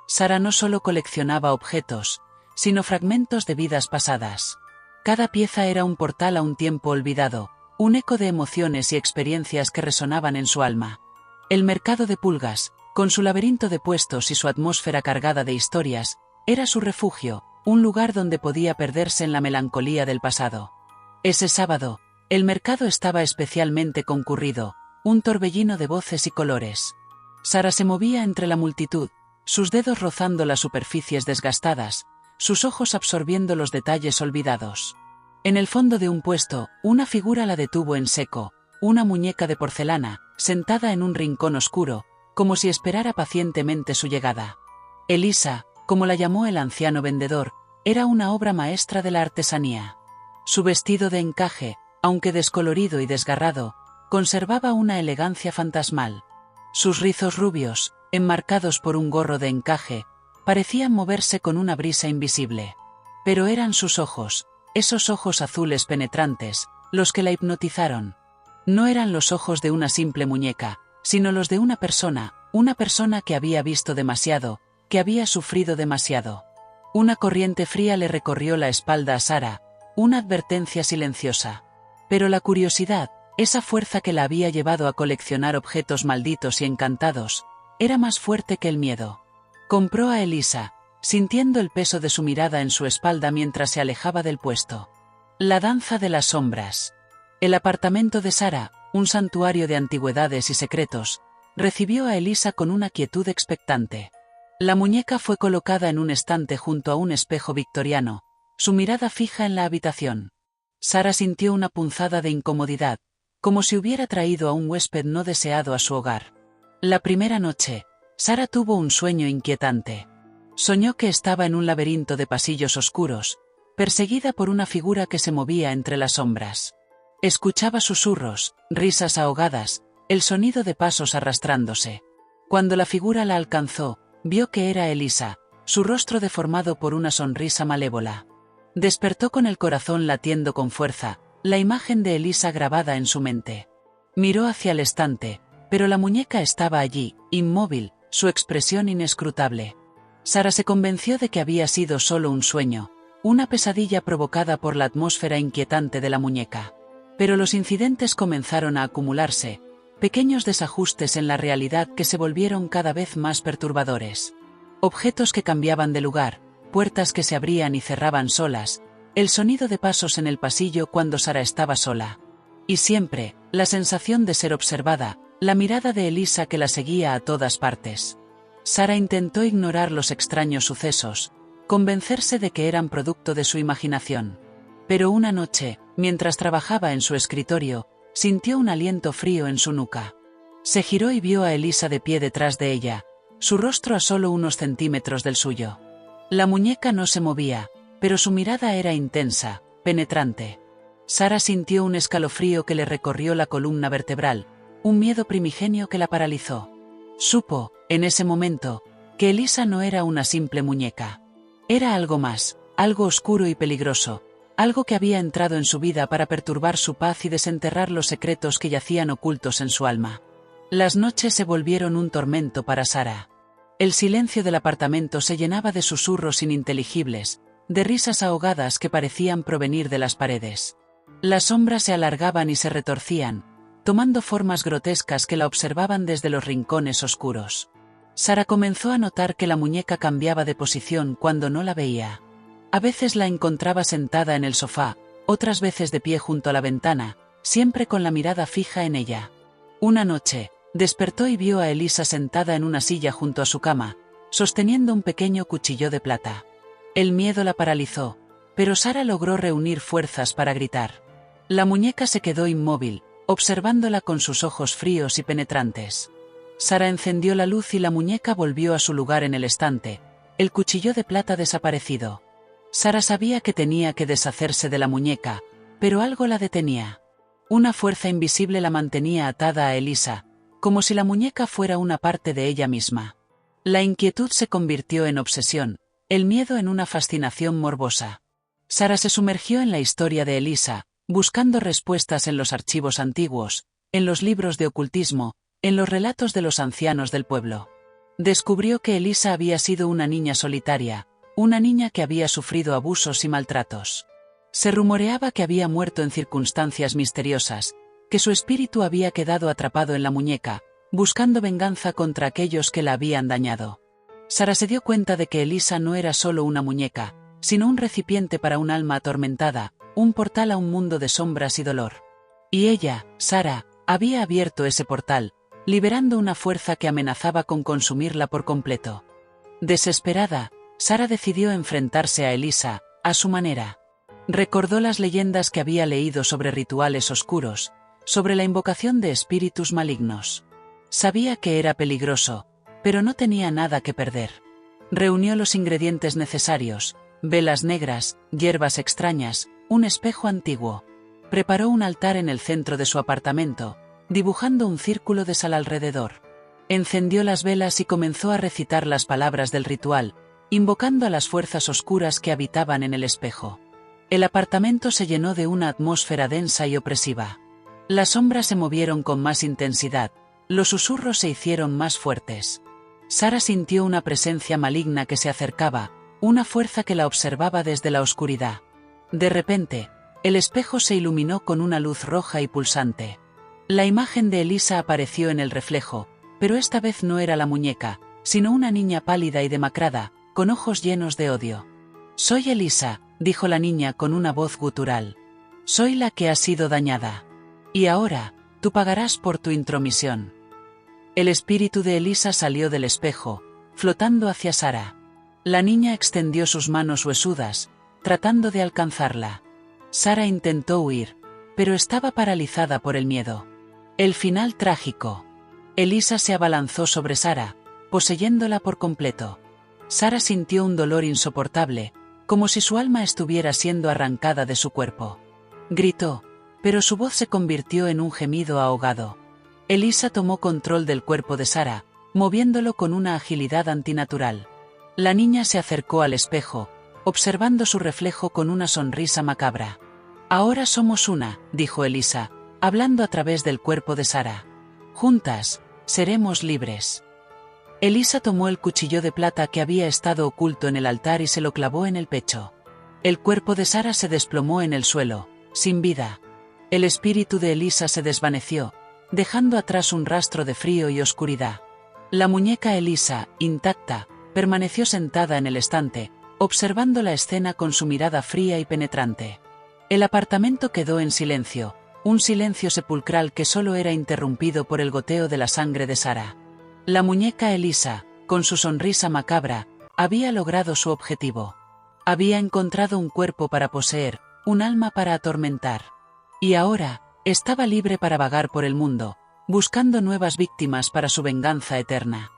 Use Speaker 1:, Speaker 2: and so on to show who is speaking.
Speaker 1: Sara no solo coleccionaba objetos, sino fragmentos de vidas pasadas. Cada pieza era un portal a un tiempo olvidado, un eco de emociones y experiencias que resonaban en su alma. El mercado de pulgas, con su laberinto de puestos y su atmósfera cargada de historias, era su refugio, un lugar donde podía perderse en la melancolía del pasado. Ese sábado, el mercado estaba especialmente concurrido, un torbellino de voces y colores. Sara se movía entre la multitud, sus dedos rozando las superficies desgastadas, sus ojos absorbiendo los detalles olvidados. En el fondo de un puesto, una figura la detuvo en seco, una muñeca de porcelana, sentada en un rincón oscuro, como si esperara pacientemente su llegada. Elisa, como la llamó el anciano vendedor, era una obra maestra de la artesanía. Su vestido de encaje, aunque descolorido y desgarrado, conservaba una elegancia fantasmal. Sus rizos rubios, enmarcados por un gorro de encaje, parecían moverse con una brisa invisible. Pero eran sus ojos, esos ojos azules penetrantes, los que la hipnotizaron. No eran los ojos de una simple muñeca, sino los de una persona que había visto demasiado, que había sufrido demasiado. Una corriente fría le recorrió la espalda a Sara, una advertencia silenciosa. Pero la curiosidad, esa fuerza que la había llevado a coleccionar objetos malditos y encantados, era más fuerte que el miedo. Compró a Elisa, sintiendo el peso de su mirada en su espalda mientras se alejaba del puesto. La danza de las sombras. El apartamento de Sara, un santuario de antigüedades y secretos, recibió a Elisa con una quietud expectante. La muñeca fue colocada en un estante junto a un espejo victoriano, su mirada fija en la habitación. Sara sintió una punzada de incomodidad, como si hubiera traído a un huésped no deseado a su hogar. La primera noche, Sara tuvo un sueño inquietante. Soñó que estaba en un laberinto de pasillos oscuros, perseguida por una figura que se movía entre las sombras. Escuchaba susurros, risas ahogadas, el sonido de pasos arrastrándose. Cuando la figura la alcanzó, vio que era Elisa, su rostro deformado por una sonrisa malévola. Despertó con el corazón latiendo con fuerza, la imagen de Elisa grabada en su mente. Miró hacia el estante, pero la muñeca estaba allí, inmóvil, su expresión inescrutable. Sara se convenció de que había sido solo un sueño, una pesadilla provocada por la atmósfera inquietante de la muñeca. Pero los incidentes comenzaron a acumularse, pequeños desajustes en la realidad que se volvieron cada vez más perturbadores. Objetos que cambiaban de lugar, puertas que se abrían y cerraban solas, el sonido de pasos en el pasillo cuando Sara estaba sola. Y siempre, la sensación de ser observada, la mirada de Elisa que la seguía a todas partes. Sara intentó ignorar los extraños sucesos, convencerse de que eran producto de su imaginación. Pero una noche, mientras trabajaba en su escritorio, sintió un aliento frío en su nuca. Se giró y vio a Elisa de pie detrás de ella, su rostro a solo unos centímetros del suyo. La muñeca no se movía, pero su mirada era intensa, penetrante. Sara sintió un escalofrío que le recorrió la columna vertebral, un miedo primigenio que la paralizó. Supo, en ese momento, que Elisa no era una simple muñeca. Era algo más, algo oscuro y peligroso, algo que había entrado en su vida para perturbar su paz y desenterrar los secretos que yacían ocultos en su alma. Las noches se volvieron un tormento para Sara. El silencio del apartamento se llenaba de susurros ininteligibles, de risas ahogadas que parecían provenir de las paredes. Las sombras se alargaban y se retorcían, tomando formas grotescas que la observaban desde los rincones oscuros. Sara comenzó a notar que la muñeca cambiaba de posición cuando no la veía. A veces la encontraba sentada en el sofá, otras veces de pie junto a la ventana, siempre con la mirada fija en ella. Una noche, despertó y vio a Elisa sentada en una silla junto a su cama, sosteniendo un pequeño cuchillo de plata. El miedo la paralizó, pero Sara logró reunir fuerzas para gritar. La muñeca se quedó inmóvil, observándola con sus ojos fríos y penetrantes. Sara encendió la luz y la muñeca volvió a su lugar en el estante, el cuchillo de plata desaparecido. Sara sabía que tenía que deshacerse de la muñeca, pero algo la detenía. Una fuerza invisible la mantenía atada a Elisa, como si la muñeca fuera una parte de ella misma. La inquietud se convirtió en obsesión, el miedo en una fascinación morbosa. Sara se sumergió en la historia de Elisa, buscando respuestas en los archivos antiguos, en los libros de ocultismo, en los relatos de los ancianos del pueblo. Descubrió que Elisa había sido una niña solitaria, una niña que había sufrido abusos y maltratos. Se rumoreaba que había muerto en circunstancias misteriosas, que su espíritu había quedado atrapado en la muñeca, buscando venganza contra aquellos que la habían dañado. Sara se dio cuenta de que Elisa no era solo una muñeca, sino un recipiente para un alma atormentada, un portal a un mundo de sombras y dolor. Y ella, Sara, había abierto ese portal, liberando una fuerza que amenazaba con consumirla por completo. Desesperada, Sara decidió enfrentarse a Elisa, a su manera. Recordó las leyendas que había leído sobre rituales oscuros, sobre la invocación de espíritus malignos. Sabía que era peligroso, pero no tenía nada que perder. Reunió los ingredientes necesarios: velas negras, hierbas extrañas, un espejo antiguo. Preparó un altar en el centro de su apartamento, dibujando un círculo de sal alrededor. Encendió las velas y comenzó a recitar las palabras del ritual, invocando a las fuerzas oscuras que habitaban en el espejo. El apartamento se llenó de una atmósfera densa y opresiva. Las sombras se movieron con más intensidad, los susurros se hicieron más fuertes. Sara sintió una presencia maligna que se acercaba, una fuerza que la observaba desde la oscuridad. De repente, el espejo se iluminó con una luz roja y pulsante. La imagen de Elisa apareció en el reflejo, pero esta vez no era la muñeca, sino una niña pálida y demacrada, con ojos llenos de odio. «Soy Elisa», dijo la niña con una voz gutural. «Soy la que ha sido dañada. Y ahora, tú pagarás por tu intromisión». El espíritu de Elisa salió del espejo, flotando hacia Sara. La niña extendió sus manos huesudas, tratando de alcanzarla. Sara intentó huir, pero estaba paralizada por el miedo. El final trágico. Elisa se abalanzó sobre Sara, poseyéndola por completo. Sara sintió un dolor insoportable, como si su alma estuviera siendo arrancada de su cuerpo. Gritó, pero su voz se convirtió en un gemido ahogado. Elisa tomó control del cuerpo de Sara, moviéndolo con una agilidad antinatural. La niña se acercó al espejo, observando su reflejo con una sonrisa macabra. «Ahora somos una», dijo Elisa, hablando a través del cuerpo de Sara. «Juntas, seremos libres». Elisa tomó el cuchillo de plata que había estado oculto en el altar y se lo clavó en el pecho. El cuerpo de Sara se desplomó en el suelo, sin vida. El espíritu de Elisa se desvaneció, dejando atrás un rastro de frío y oscuridad. La muñeca Elisa, intacta, permaneció sentada en el estante, observando la escena con su mirada fría y penetrante. El apartamento quedó en silencio, un silencio sepulcral que solo era interrumpido por el goteo de la sangre de Sara. La muñeca Elisa, con su sonrisa macabra, había logrado su objetivo. Había encontrado un cuerpo para poseer, un alma para atormentar. Y ahora, estaba libre para vagar por el mundo, buscando nuevas víctimas para su venganza eterna.